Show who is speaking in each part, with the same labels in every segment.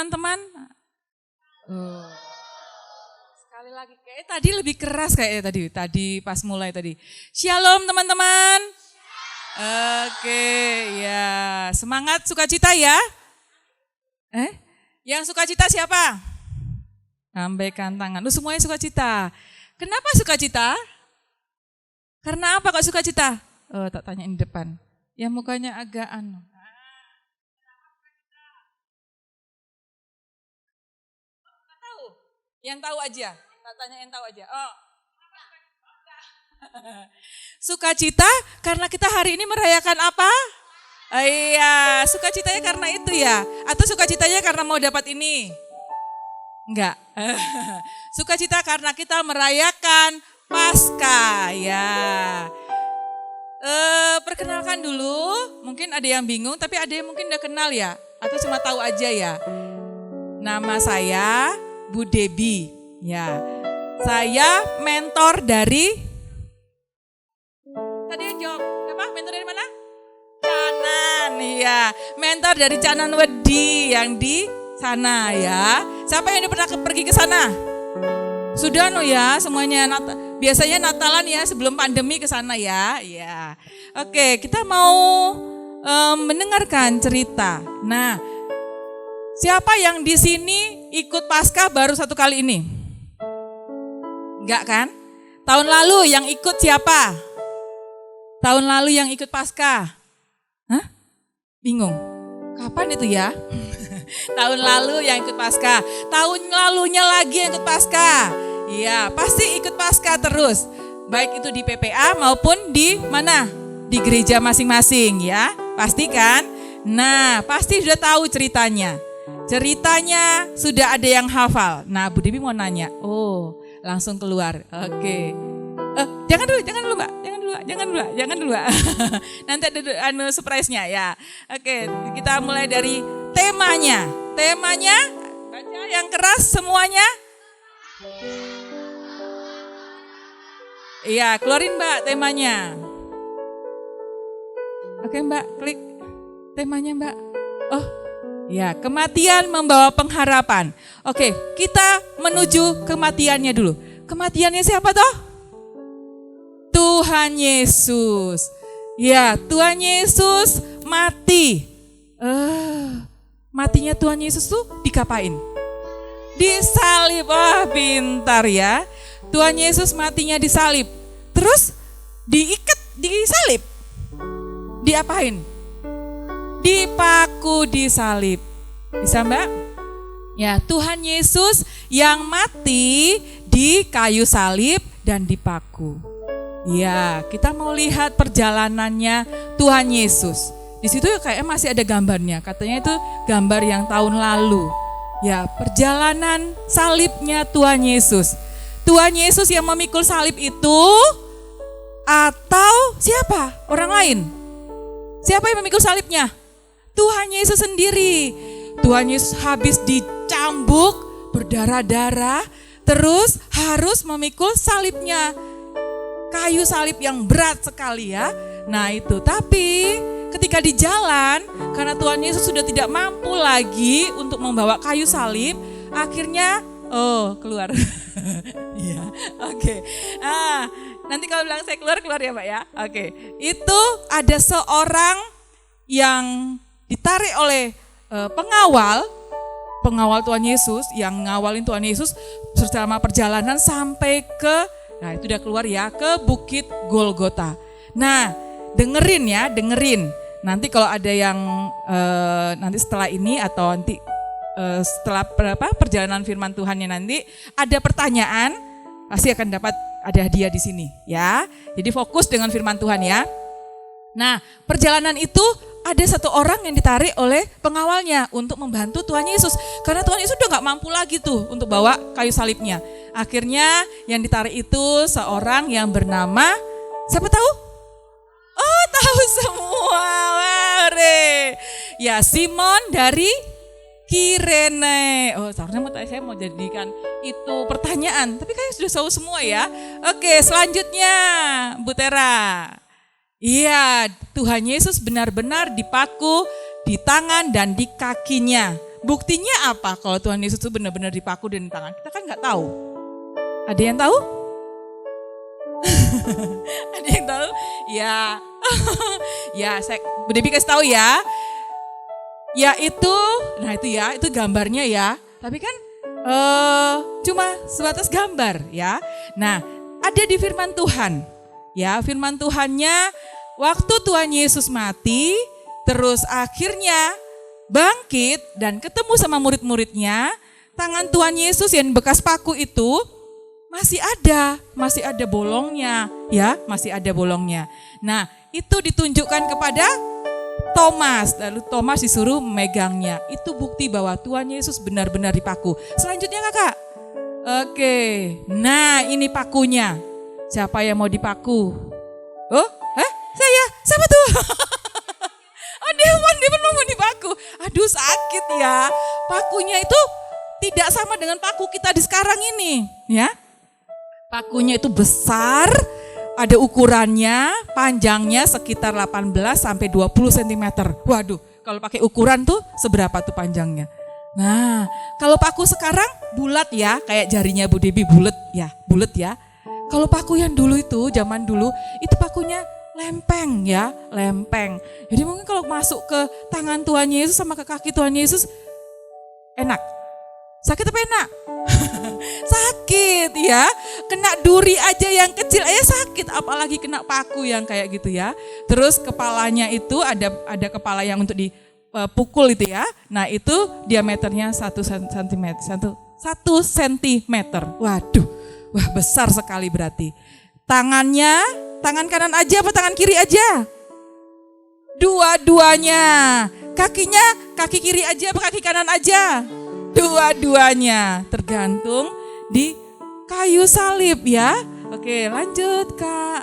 Speaker 1: teman-teman? Sekali lagi, kayak tadi lebih keras kayak tadi pas mulai tadi. Shalom teman-teman. Oke, ya semangat sukacita ya. Yang sukacita siapa? Sampaikan tangan. Semuanya sukacita. Kenapa sukacita? Karena apa kok sukacita? Tak tanyain di depan. Yang mukanya agak Yang tahu aja, tak tanyain tahu aja. Sukacita karena kita hari ini merayakan apa? Iya, sukacitanya karena itu ya. Atau sukacitanya karena mau dapat ini? Enggak. Sukacita karena kita merayakan Paskah ya. Perkenalkan dulu, mungkin ada yang bingung tapi ada yang mungkin udah kenal ya. Atau cuma tahu aja ya. Nama saya Bu Debi, ya. Saya mentor dari, tadi yang jawab, apa? Mentor dari mana? Canan, ya. Mentor dari Canan Wedi yang di sana ya. Siapa yang udah pernah pergi ke sana? Sudah ya semuanya. Biasanya Natalan ya sebelum pandemi ke sana ya. Ya. Oke, kita mau mendengarkan cerita. Nah, siapa yang di sini ikut Paskah baru satu kali ini? Enggak kan? Tahun lalu yang ikut siapa? Tahun lalu yang ikut Paskah? Hah? Bingung? Kapan itu ya? Tahun lalu yang ikut Paskah. Tahun lalunya lagi yang ikut Paskah. Iya, pasti ikut Paskah terus. Baik itu di PPA maupun di mana? Di gereja masing-masing ya. Pasti kan? Nah, pasti sudah tahu ceritanya. Ceritanya sudah ada yang hafal. Nah, Bu Debi mau nanya. Langsung keluar. Oke. Jangan dulu Mbak. Jangan dulu. Nanti ada surprise-nya ya. Oke, kita mulai dari temanya. Temanya baca yang keras semuanya. Iya, keluarin Mbak temanya. Oke Mbak, klik temanya Mbak. Ya, kematian membawa pengharapan. Oke, kita menuju kematiannya dulu. Kematiannya siapa toh? Tuhan Yesus. Ya, Tuhan Yesus mati. Matinya Tuhan Yesus tuh dikapain? Disalib. Pintar ya. Tuhan Yesus matinya disalib. Terus diikat, disalib. Diapain? Dipaku disalib. Bisa Mbak? Ya, Tuhan Yesus yang mati di kayu salib dan dipaku. Ya, kita mau lihat perjalanannya Tuhan Yesus. Di situ kayaknya masih ada gambarnya. Katanya itu gambar yang tahun lalu. Ya, perjalanan salibnya Tuhan Yesus. Tuhan Yesus yang memikul salib itu atau siapa? Orang lain? Siapa yang memikul salibnya? Tuhan Yesus sendiri. Tuhan Yesus habis dicambuk, berdarah-darah, terus harus memikul salibnya. Kayu salib yang berat sekali ya. Nah itu, tapi ketika di jalan, karena Tuhan Yesus sudah tidak mampu lagi untuk membawa kayu salib, akhirnya, keluar. Iya, oke. Nanti kalau bilang saya keluar ya Pak ya. Oke, itu ada seorang yang ditarik oleh pengawal Tuhan Yesus, yang ngawalin Tuhan Yesus selama perjalanan sampai ke, nah itu udah keluar ya, ke Bukit Golgota. Nah, dengerin. Nanti kalau ada yang nanti setelah ini atau nanti setelah perjalanan firman Tuhannya nanti ada pertanyaan, pasti akan dapat ada hadiah di sini ya. Jadi fokus dengan firman Tuhan ya. Nah, perjalanan itu ada satu orang yang ditarik oleh pengawalnya untuk membantu Tuhan Yesus. Karena Tuhan Yesus udah gak mampu lagi tuh untuk bawa kayu salibnya. Akhirnya yang ditarik itu seorang yang bernama, siapa tahu? Oh, tahu semua. Ya, Simon dari Kirene. Seharusnya saya mau jadikan itu pertanyaan. Tapi kayaknya sudah tahu semua ya. Oke, selanjutnya Bu Tera. Iya, Tuhan Yesus benar-benar dipaku di tangan dan di kakinya. buktinya apa kalau Tuhan Yesus itu benar-benar dipaku dan di tangan? Kita kan nggak tahu. Ada yang tahu? Ada yang tahu? Ya, ya saya Bu Debbie kasih tahu ya. Ya itu, nah itu ya, itu gambarnya ya. Tapi kan cuma sebatas gambar ya. Nah, ada di firman Tuhan. Ya, firman Tuhannya waktu Tuhan Yesus mati, terus akhirnya bangkit dan ketemu sama murid-muridnya, tangan Tuhan Yesus yang bekas paku itu masih ada bolongnya, ya, masih ada bolongnya. Nah, itu ditunjukkan kepada Thomas, lalu Thomas disuruh megangnya. Itu bukti bahwa Tuhan Yesus benar-benar dipaku. Selanjutnya Kakak. Oke, nah ini pakunya. Siapa yang mau dipaku? Oh, saya. Siapa tuh? Oh, Dewan mau dipaku. Aduh sakit ya. Pakunya itu tidak sama dengan paku kita di sekarang ini, ya. Pakunya itu besar, ada ukurannya, panjangnya sekitar 18 sampai 20 cm. Waduh, kalau pakai ukuran tuh seberapa tuh panjangnya? Nah, kalau paku sekarang bulat ya, kayak jarinya Bu Debbie bulat ya. Kalau paku yang dulu itu, zaman dulu, itu pakunya lempeng ya, lempeng. Jadi mungkin kalau masuk ke tangan Tuhan Yesus sama ke kaki Tuhan Yesus, enak. Sakit apa enak? Sakit ya, kena duri aja yang kecil aja sakit, apalagi kena paku yang kayak gitu ya. Terus kepalanya itu ada kepala yang untuk dipukul itu ya. Nah itu diameternya 1 cm. Waduh, wah besar sekali berarti. Tangannya, tangan kanan aja apa tangan kiri aja? Dua-duanya. Kakinya, kaki kiri aja apa kaki kanan aja? Dua-duanya, tergantung di kayu salib ya. Oke, lanjut Kak.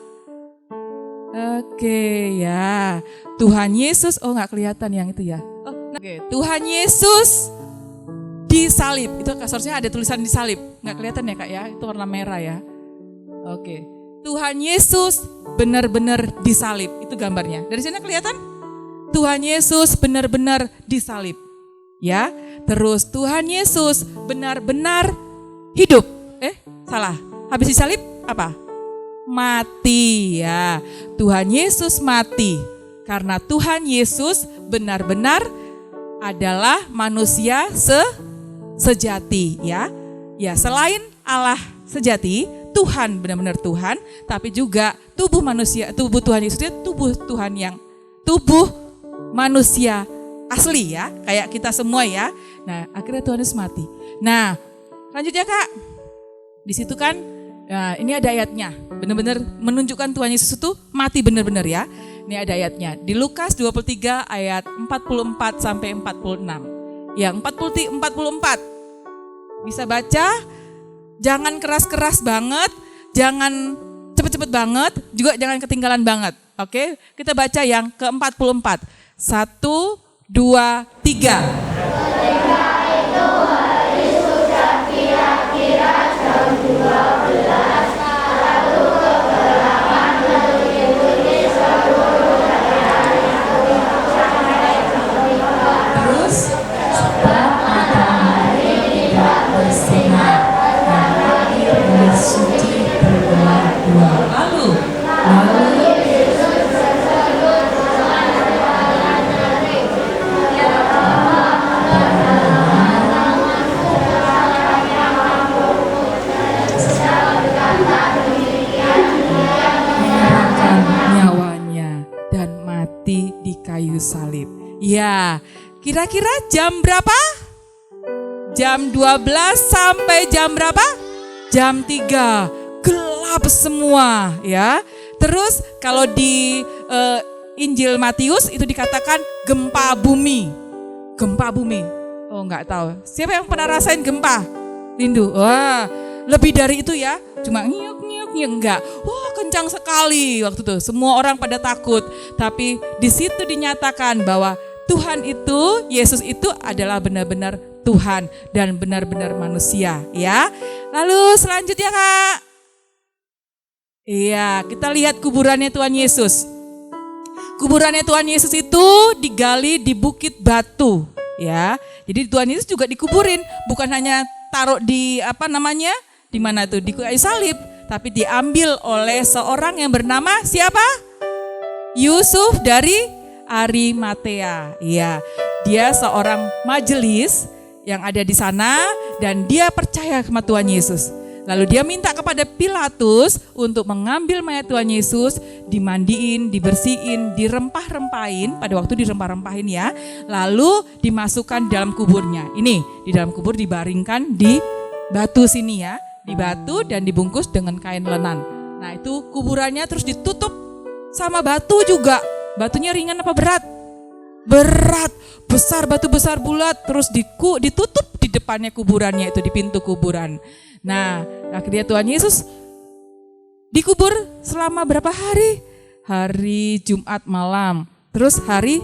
Speaker 1: Oke ya, Tuhan Yesus, oh nggak kelihatan yang itu ya. Oke, Tuhan Yesus disalib, itu kasusnya ada tulisan disalib, nggak kelihatan ya Kak ya, itu warna merah ya. Oke, Tuhan Yesus benar-benar disalib, itu gambarnya. Dari sini kelihatan? Tuhan Yesus benar-benar disalib. Ya, terus Tuhan Yesus benar-benar hidup. Salah. Habis disalib apa? Mati ya. Tuhan Yesus mati karena Tuhan Yesus benar-benar adalah manusia sejati ya. Ya, selain Allah sejati, Tuhan benar-benar Tuhan, tapi juga tubuh manusia, tubuh Tuhan Yesus itu tubuh manusia asli ya, kayak kita semua ya. Nah, akhirnya Tuhan Yesus mati. Nah, lanjutnya Kak. Di situ kan, nah, ini ada ayatnya. Benar-benar menunjukkan Tuhan Yesus itu mati benar-benar ya. Ini ada ayatnya. Di Lukas 23 ayat 44 sampai 46. Yang 44. Bisa baca, jangan keras-keras banget, jangan cepet-cepet banget, juga jangan ketinggalan banget. Oke, kita baca yang ke-44. 1, 2, 3.
Speaker 2: Ketika itu hari sudah kira-kira jam 12. Lalu kegelapan meliputi seluruh daerah itu.
Speaker 1: Terus
Speaker 2: Sebab matahari tidak bersinar karena iblis suci berdua-dua.
Speaker 1: lalu
Speaker 2: Yesus tersebut dengan dengan terik. Yang
Speaker 1: menyerahkan nyawanya dan mati di kayu salib. Ya, kira-kira jam berapa? Jam 12 sampai jam berapa? Jam 3. Gelap semua ya. Terus kalau di Injil Matius itu dikatakan gempa bumi. Gempa bumi. Oh nggak tahu. Siapa yang pernah rasain gempa? Lindu. Wah, lebih dari itu ya. Cuma nyiuk-nyiuk enggak. Wah, kencang sekali waktu itu. Semua orang pada takut. Tapi di situ dinyatakan bahwa Tuhan itu, Yesus itu adalah benar-benar Tuhan dan benar-benar manusia ya. Lalu selanjutnya Kak. Iya, kita lihat kuburannya Tuhan Yesus. Kuburannya Tuhan Yesus itu digali di bukit batu, ya. Jadi Tuhan Yesus juga dikuburin, bukan hanya taruh di di mana tuh, di kayu salib, tapi diambil oleh seorang yang bernama siapa? Yusuf dari Arimatea. Iya, dia seorang majelis yang ada di sana dan dia percaya sama Tuhan Yesus. Lalu dia minta kepada Pilatus untuk mengambil mayat Tuhan Yesus, dimandiin, dibersihin, dirempah-rempahin, pada waktu dirempah-rempahin ya, lalu dimasukkan dalam kuburnya. Ini di dalam kubur dibaringkan di batu sini ya, di batu dan dibungkus dengan kain lenan. Nah itu kuburannya terus ditutup sama batu juga. Batunya ringan apa berat? Berat, besar, batu besar bulat, terus ditutup di depannya kuburannya itu, di pintu kuburan. Nah, akhirnya Tuhan Yesus dikubur selama berapa hari? Hari Jumat malam, terus hari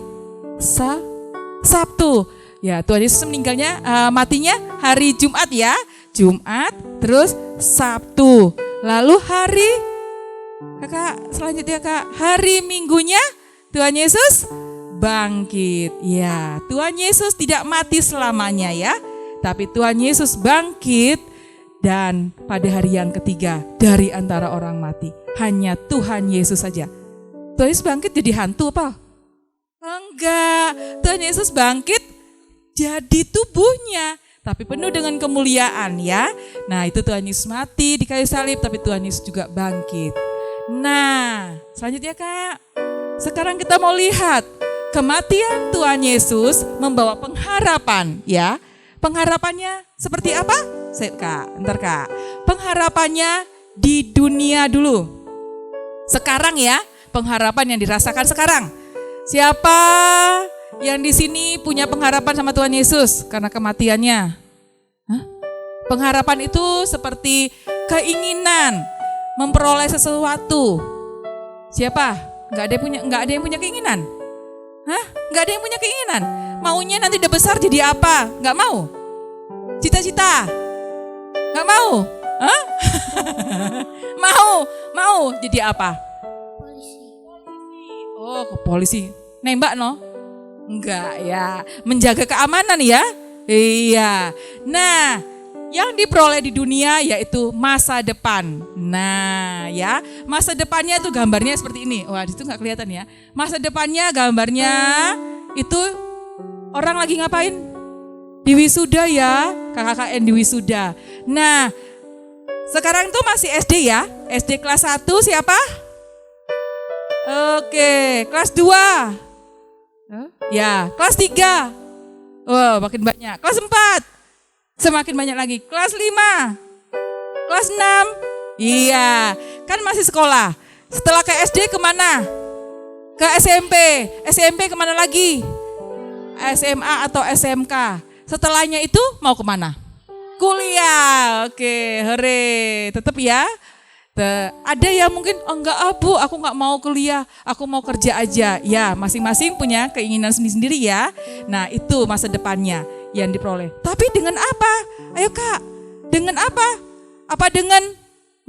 Speaker 1: Sabtu. Ya, Tuhan Yesus meninggalnya, matinya hari Jumat ya, Jumat, terus Sabtu. Lalu hari, kakak selanjutnya kak, hari Minggunya Tuhan Yesus bangkit. Ya, Tuhan Yesus tidak mati selamanya ya, tapi Tuhan Yesus bangkit. Dan pada hari yang ketiga dari antara orang mati, hanya Tuhan Yesus saja. Tuhan Yesus bangkit jadi hantu apa? Enggak, Tuhan Yesus bangkit jadi tubuhnya, tapi penuh dengan kemuliaan ya. Nah itu Tuhan Yesus mati di kayu salib, tapi Tuhan Yesus juga bangkit. Nah selanjutnya kak, sekarang kita mau lihat kematian Tuhan Yesus membawa pengharapan ya. Pengharapannya seperti apa? Ntar kak. Pengharapannya di dunia dulu. Sekarang ya, pengharapan yang dirasakan sekarang. Siapa yang di sini punya pengharapan sama Tuhan Yesus karena kematiannya? Hah? Pengharapan itu seperti keinginan memperoleh sesuatu. Siapa? Nggak ada yang punya keinginan? Hah? Nggak ada yang punya keinginan? Maunya nanti udah besar jadi apa? Nggak mau? Cita-cita? Nggak mau? Hah? Mau jadi apa?
Speaker 2: Polisi.
Speaker 1: Oh, ke polisi. Nembak no? Enggak ya, menjaga keamanan ya. Iya. Nah, yang diperoleh di dunia yaitu masa depan. Nah ya, masa depannya itu gambarnya seperti ini. Wah, itu nggak kelihatan ya. Masa depannya gambarnya itu orang lagi ngapain? Di wisuda ya, KKKN di wisuda. Nah, sekarang itu masih SD ya. SD kelas 1 siapa? Oke, kelas 2. Ya, kelas 3. Oh, makin banyak. Kelas 4. Semakin banyak lagi. Kelas 5. Kelas 6. Iya, kan masih sekolah. Setelah ke SD kemana? Ke SMP. SMP kemana lagi? SMA atau SMK. Setelahnya itu mau kemana? Kuliah. Oke, hore. Tetap ya. Ada yang mungkin, oh enggak Bu, aku enggak mau kuliah, aku mau kerja aja. Ya, masing-masing punya keinginan sendiri-sendiri ya. Nah, itu masa depannya yang diperoleh. Tapi dengan apa? Ayo Kak, dengan apa? Apa dengan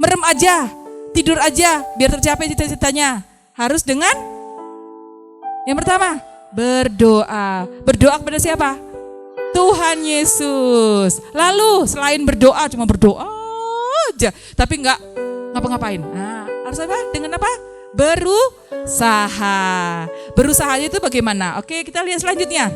Speaker 1: merem aja, tidur aja, biar tercapai cita-citanya? Harus dengan yang pertama, berdoa. Berdoa kepada siapa? Tuhan Yesus. Lalu selain berdoa, cuma berdoa aja, tapi enggak ngapa-ngapain. Nah, harus apa? Dengan apa? Berusaha. Berusahanya itu bagaimana? Oke, kita lihat selanjutnya.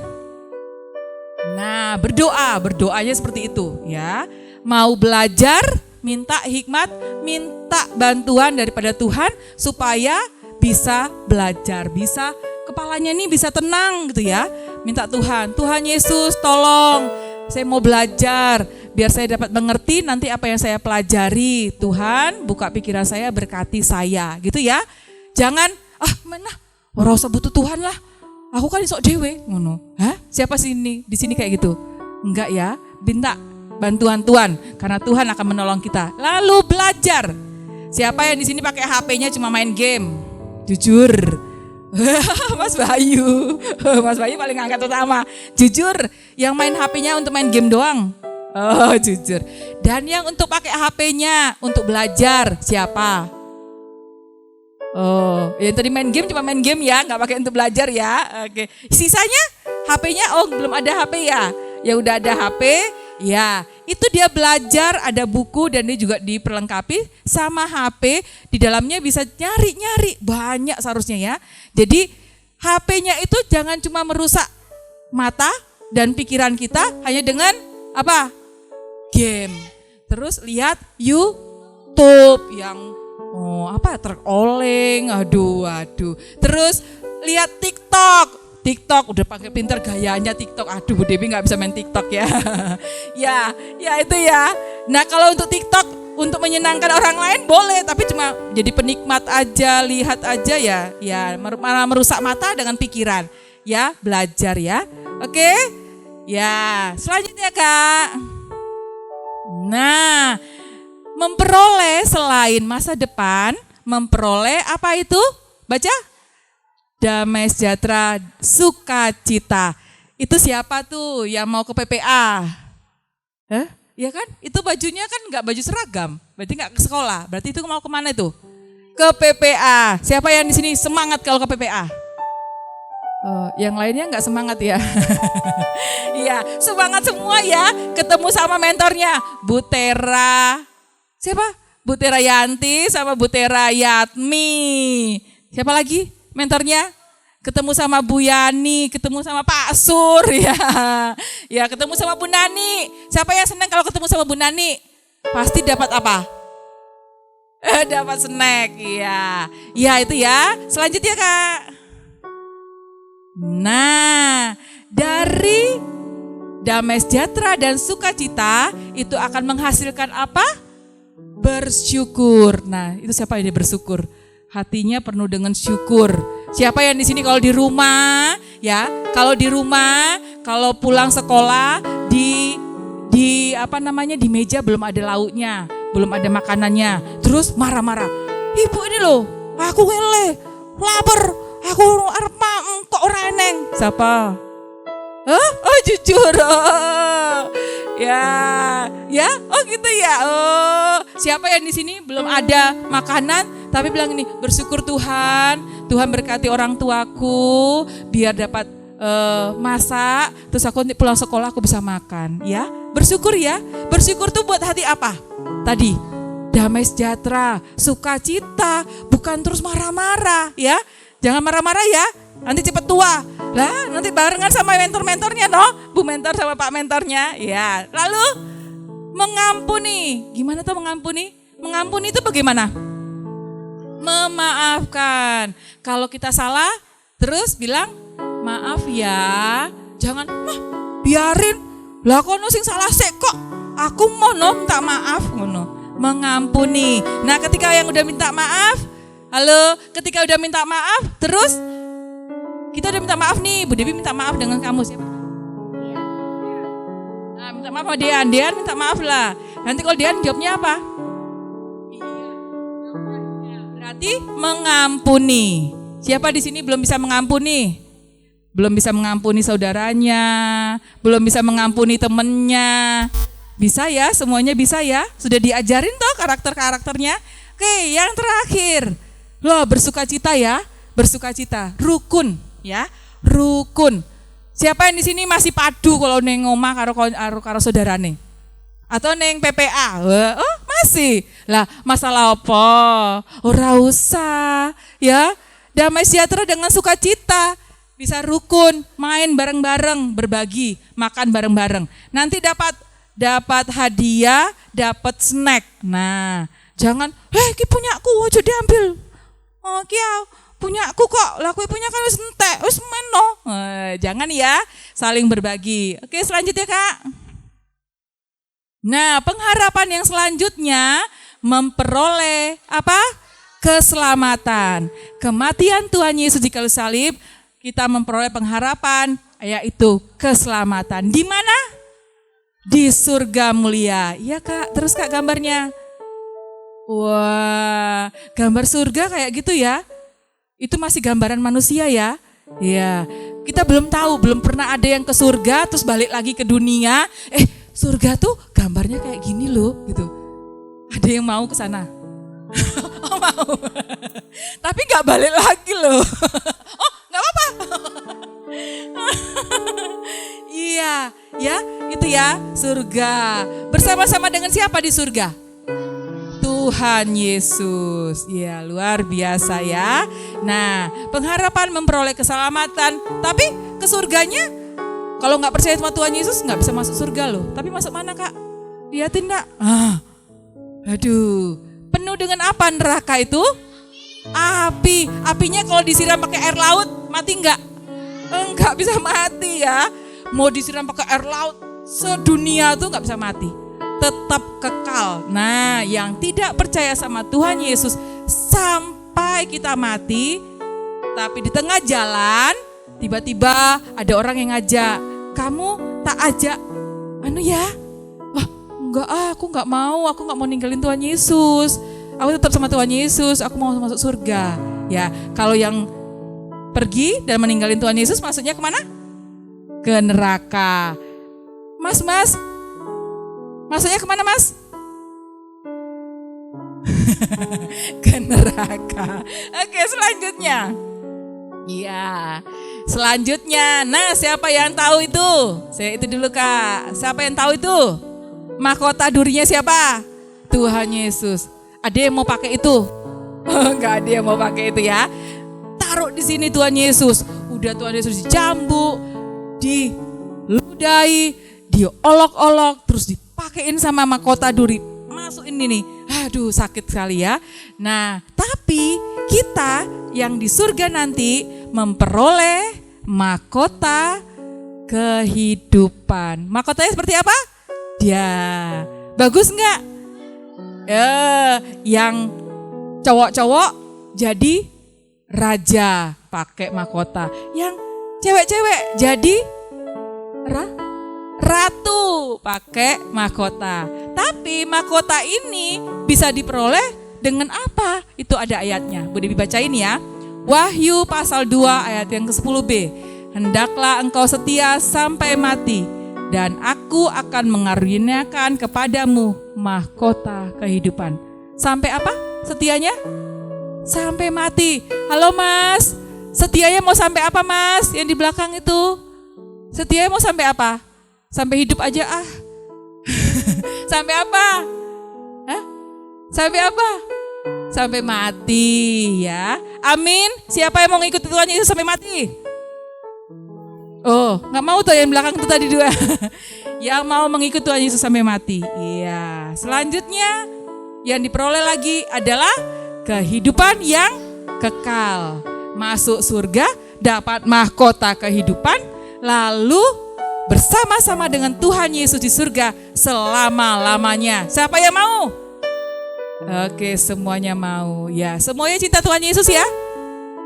Speaker 1: Nah, berdoanya seperti itu ya. Mau belajar, minta hikmat, minta bantuan daripada Tuhan supaya bisa belajar, bisa kepalanya ini bisa tenang gitu ya. Minta Tuhan Yesus tolong, saya mau belajar, biar saya dapat mengerti nanti apa yang saya pelajari. Tuhan buka pikiran saya, berkati saya gitu ya. Jangan, mana ora usah butuh Tuhan lah, aku kan sok dewe ngono. Hah? Siapa sini di sini kayak gitu? Enggak ya, minta bantuan Tuhan karena Tuhan akan menolong kita. Lalu belajar. Siapa yang di sini pakai HP-nya cuma main game? Jujur. Mas Bayu paling angkat utama. Jujur, yang main HP-nya untuk main game doang. Oh, jujur. Dan yang untuk pakai HP-nya untuk belajar siapa? Oh, yang tadi main game cuma main game ya, nggak pakai untuk belajar ya. Oke. Sisanya HP-nya belum ada HP ya. yang udah ada HP, ya itu dia belajar, ada buku dan dia juga diperlengkapi sama HP, di dalamnya bisa nyari-nyari banyak seharusnya ya. Jadi HP-nya itu jangan cuma merusak mata dan pikiran kita hanya dengan apa? Game. Terus lihat YouTube yang teroleng, aduh. Terus lihat TikTok udah pakai pinter gayanya TikTok. Aduh, Bu Dewi nggak bisa main TikTok ya. ya itu ya. Nah kalau untuk TikTok untuk menyenangkan orang lain boleh, tapi cuma jadi penikmat aja, lihat aja ya malah merusak mata dengan pikiran. Ya belajar ya. Oke? Ya selanjutnya Kak. Nah, memperoleh selain masa depan, memperoleh apa itu? Baca. Damai sejahtera, sukacita. Itu siapa tuh yang mau ke PPA? Ya kan? Itu bajunya kan nggak baju seragam, berarti nggak ke sekolah. Berarti itu mau kemana itu? Ke PPA. Siapa yang di sini semangat kalau ke PPA? Yang lainnya nggak semangat ya? Iya, semangat semua ya. Ketemu sama mentornya, Bu Tera. Siapa? Bu Tera Yanti sama Bu Tera Yatmi. Siapa lagi mentornya? Ketemu sama Bu Yani, ketemu sama Pak Sur ya. Ya, ketemu sama Bu Nani. Siapa yang senang kalau ketemu sama Bu Nani? Pasti dapat apa? Dapat snack, ya. Ya itu ya. Selanjutnya Kak. Nah, dari damai sejahtera dan sukacita itu akan menghasilkan apa? Bersyukur. Nah, itu siapa yang bersyukur? Hatinya penuh dengan syukur. Siapa yang di sini kalau di rumah, ya, kalau di rumah, kalau pulang sekolah di di meja belum ada lauknya, belum ada makanannya, terus marah-marah. Ibu ini loh, aku ngele, lapar, aku arep kok ora eneng. Siapa? Oh jujur. Ya, oh gitu ya. Oh, siapa yang di sini belum ada makanan tapi bilang ini, bersyukur Tuhan, Tuhan berkati orang tuaku biar dapat masak, terus aku pulang sekolah aku bisa makan, ya. Bersyukur ya. Bersyukur tuh buat hati apa? Tadi damai sejahtera, sukacita, bukan terus marah-marah, ya. Jangan marah-marah ya. Nanti cepet tua. Lah, nanti barengan sama mentor-mentornya Bu mentor sama Pak mentornya. Ya, lalu mengampuni. Gimana tuh mengampuni? Mengampuni itu bagaimana? Memaafkan. Kalau kita salah, terus bilang, "Maaf ya." Jangan, biarin. Lah kono sing salah sik kok. Aku mau minta maaf ngono. Mengampuni. Nah, ketika yang udah minta maaf, ketika udah minta maaf, terus kita udah minta maaf nih, Bu Dewi minta maaf dengan kamu siapa? Nah, minta maaf sama Dian minta maaf lah. Nanti kalau Dian jawabnya apa? Iya. Berarti mengampuni. Siapa di sini belum bisa mengampuni? Belum bisa mengampuni saudaranya, belum bisa mengampuni temennya. Bisa ya, semuanya bisa ya. Sudah diajarin toh karakter-karakternya. Oke, yang terakhir. Loh, bersukacita ya. Bersukacita, rukun. Ya, rukun. Siapa yang di sini masih padu kalau neng omah karo saudarane? Atau neng PPA? Oh, masih. Lah, masalah apa? Ora usah, ya. Damai sejahtera dengan sukacita. Bisa rukun, main bareng-bareng, berbagi, makan bareng-bareng. Nanti dapat hadiah, dapat snack. Nah, jangan, ki punyaku aja diambil. Oh, punya aku kok, laku punya kan wis entek, wis meno. Jangan ya, saling berbagi. Oke, selanjutnya Kak. Nah, pengharapan yang selanjutnya memperoleh apa? Keselamatan. Kematian Tuhan Yesus di kayu salib, kita memperoleh pengharapan, yaitu keselamatan. Di mana? Di surga mulia. Iya Kak, terus Kak gambarnya. Wah, gambar surga kayak gitu ya. Itu masih gambaran manusia ya. Ya, kita belum tahu, belum pernah ada yang ke surga terus balik lagi ke dunia. Surga tuh gambarnya kayak gini loh, gitu. Ada yang mau ke sana? Oh mau. Tapi nggak balik lagi loh. Oh nggak apa-apa. Iya, Ya, itu ya, surga. Bersama-sama dengan siapa di surga? Tuhan Yesus. Ya, luar biasa ya. Nah, pengharapan memperoleh keselamatan, tapi ke surganya kalau nggak percaya sama Tuhan Yesus nggak bisa masuk surga loh. Tapi masuk mana, Kak? Lihatin enggak? Aduh, penuh dengan apa neraka itu? Api. Apinya kalau disiram pakai air laut, mati enggak? Enggak bisa mati ya. Mau disiram pakai air laut, sedunia tuh enggak bisa mati. Tetap kekal. Nah, yang tidak percaya sama Tuhan Yesus sampai kita mati, tapi di tengah jalan tiba-tiba ada orang yang ngajak, kamu tak ajak ya? Wah, enggak, aku enggak mau ninggalin Tuhan Yesus. Aku tetap sama Tuhan Yesus, aku mau masuk surga. Ya, kalau yang pergi dan meninggalin Tuhan Yesus maksudnya kemana? Ke neraka. Mas, maksudnya kemana, Mas? Ke neraka. Oke, selanjutnya. Iya, selanjutnya. Nah, siapa yang tahu itu? Saya itu dulu, Kak. Siapa yang tahu itu? Mahkota durinya siapa? Tuhan Yesus. Ada yang mau pakai itu? Enggak ada yang mau pakai itu ya. Taruh di sini Tuhan Yesus. Udah Tuhan Yesus dicambuk, diludahi, diolok-olok, terus dipakein sama mahkota duri. Masukin ini. Aduh, sakit sekali ya. Nah, tapi kita yang di surga nanti memperoleh mahkota kehidupan. Mahkotanya seperti apa? Dia. Bagus enggak? Yang cowok-cowok jadi raja pakai mahkota. Yang cewek-cewek jadi ratu pakai mahkota. Tapi mahkota ini bisa diperoleh dengan apa? Itu ada ayatnya. Boleh dibacain ya. Wahyu pasal 2 ayat yang ke-10b. Hendaklah engkau setia sampai mati, dan aku akan mengaruniakan kepadamu mahkota kehidupan. Sampai apa setianya? Sampai mati. Halo Mas, setianya mau sampai apa Mas? Yang di belakang itu. Setianya mau sampai apa? Sampai hidup aja ah. Sampai apa? Hah? Sampai apa? Sampai mati ya. Amin. Siapa yang mau ngikut Tuhan Yesus sampai mati? Oh, nggak mau tuh yang belakang itu tadi dua. Yang mau mengikut Tuhan Yesus sampai mati. Iya. Selanjutnya yang diperoleh lagi adalah kehidupan yang kekal. Masuk surga, dapat mahkota kehidupan, lalu bersama-sama dengan Tuhan Yesus di surga selama-lamanya. Siapa yang mau? Oke, semuanya mau. Ya, semuanya cinta Tuhan Yesus ya.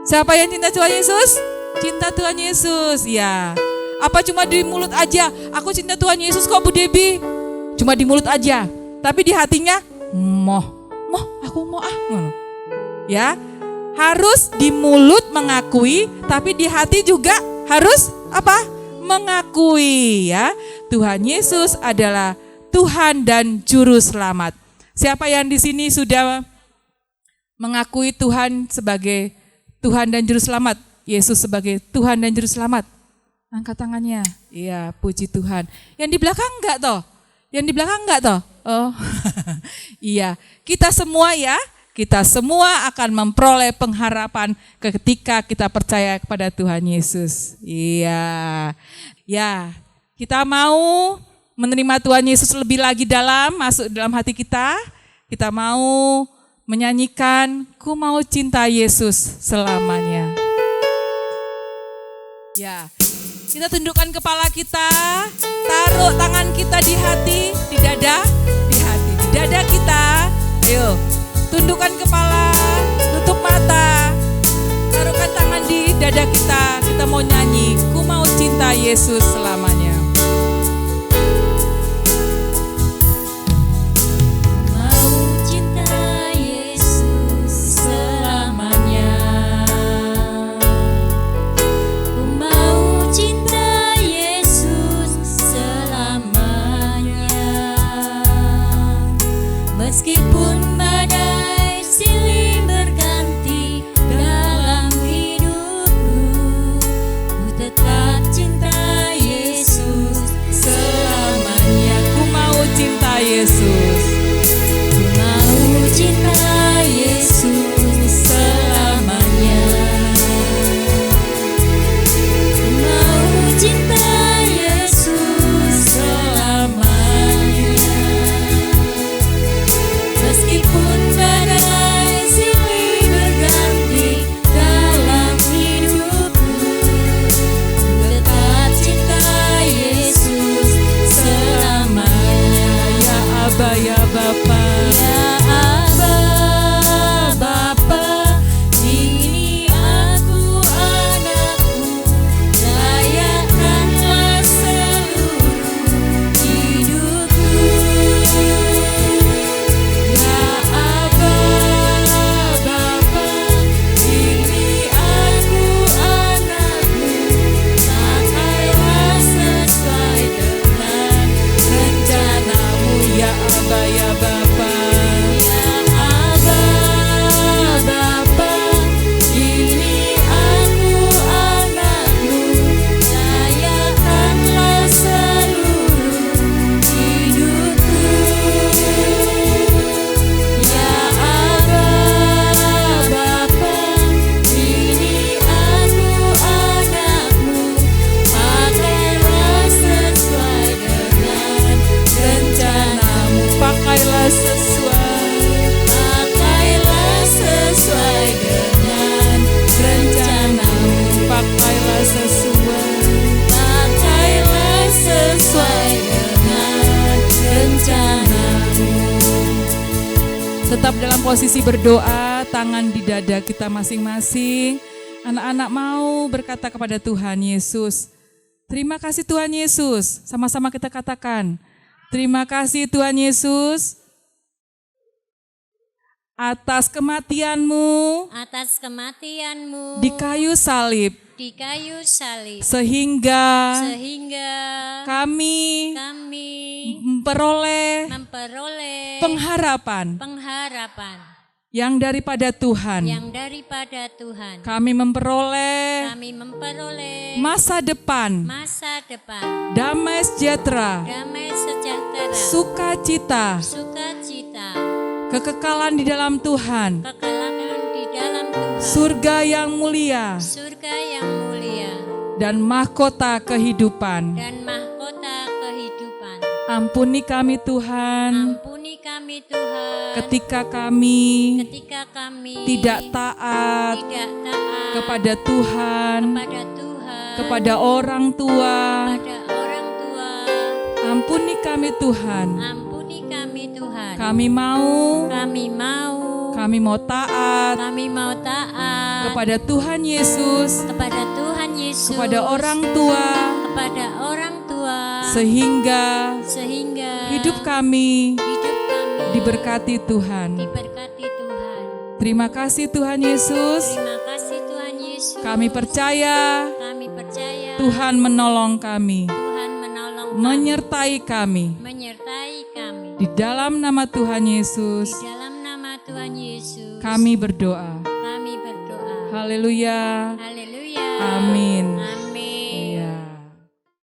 Speaker 1: Siapa yang cinta Tuhan Yesus? Cinta Tuhan Yesus, ya. Apa cuma di mulut aja? Aku cinta Tuhan Yesus kok Bu Debi. Cuma di mulut aja. Tapi di hatinya, aku mau ah. Ya, harus di mulut mengakui, tapi di hati juga harus apa? Mengakui ya. Tuhan Yesus adalah Tuhan dan Juru Selamat. Siapa yang di sini sudah mengakui Tuhan sebagai Tuhan dan Juru Selamat? Yesus sebagai Tuhan dan Juru Selamat. Angkat tangannya. Iya, puji Tuhan. Yang di belakang enggak toh? Yang di belakang enggak toh? Oh. Iya, kita semua ya, kita semua akan memperoleh pengharapan ketika kita percaya kepada Tuhan Yesus. Iya. Ya, kita mau menerima Tuhan Yesus lebih lagi dalam, masuk dalam hati kita. Kita mau menyanyikan, ku mau cinta Yesus selamanya. Ya, kita tundukkan kepala kita, taruh tangan kita di hati, di dada, di hati, di dada kita. Ayo, tundukkan kepala, tutup mata, taruhkan tangan di dada kita. Kita mau nyanyi, ku mau cinta Yesus selamanya.
Speaker 2: Meskipun badai silih berganti dalam hidupku, ku tetap cinta Yesus.
Speaker 1: Tetap dalam posisi berdoa, tangan di dada kita masing-masing. Anak-anak mau berkata kepada Tuhan Yesus, terima kasih Tuhan Yesus. Sama-sama kita katakan, terima kasih Tuhan Yesus atas kematian-Mu
Speaker 2: atas kematian-Mu
Speaker 1: di kayu salib, sehingga kami memperoleh pengharapan yang daripada Tuhan. Kami memperoleh masa depan, damai sejahtera, sukacita, kekekalan di dalam Tuhan, surga yang mulia, dan mahkota kehidupan. Ampuni kami Tuhan, ketika kami tidak taat kepada Tuhan, kepada orang tua. Ampuni kami Tuhan. Kami mau taat kepada Tuhan Yesus, kepada orang tua, sehingga hidup kami diberkati Tuhan. Terima kasih Tuhan Yesus. Kami percaya Tuhan menolong kami, menyertai kami. Di dalam nama Tuhan Yesus, kami berdoa. Haleluya. Amin.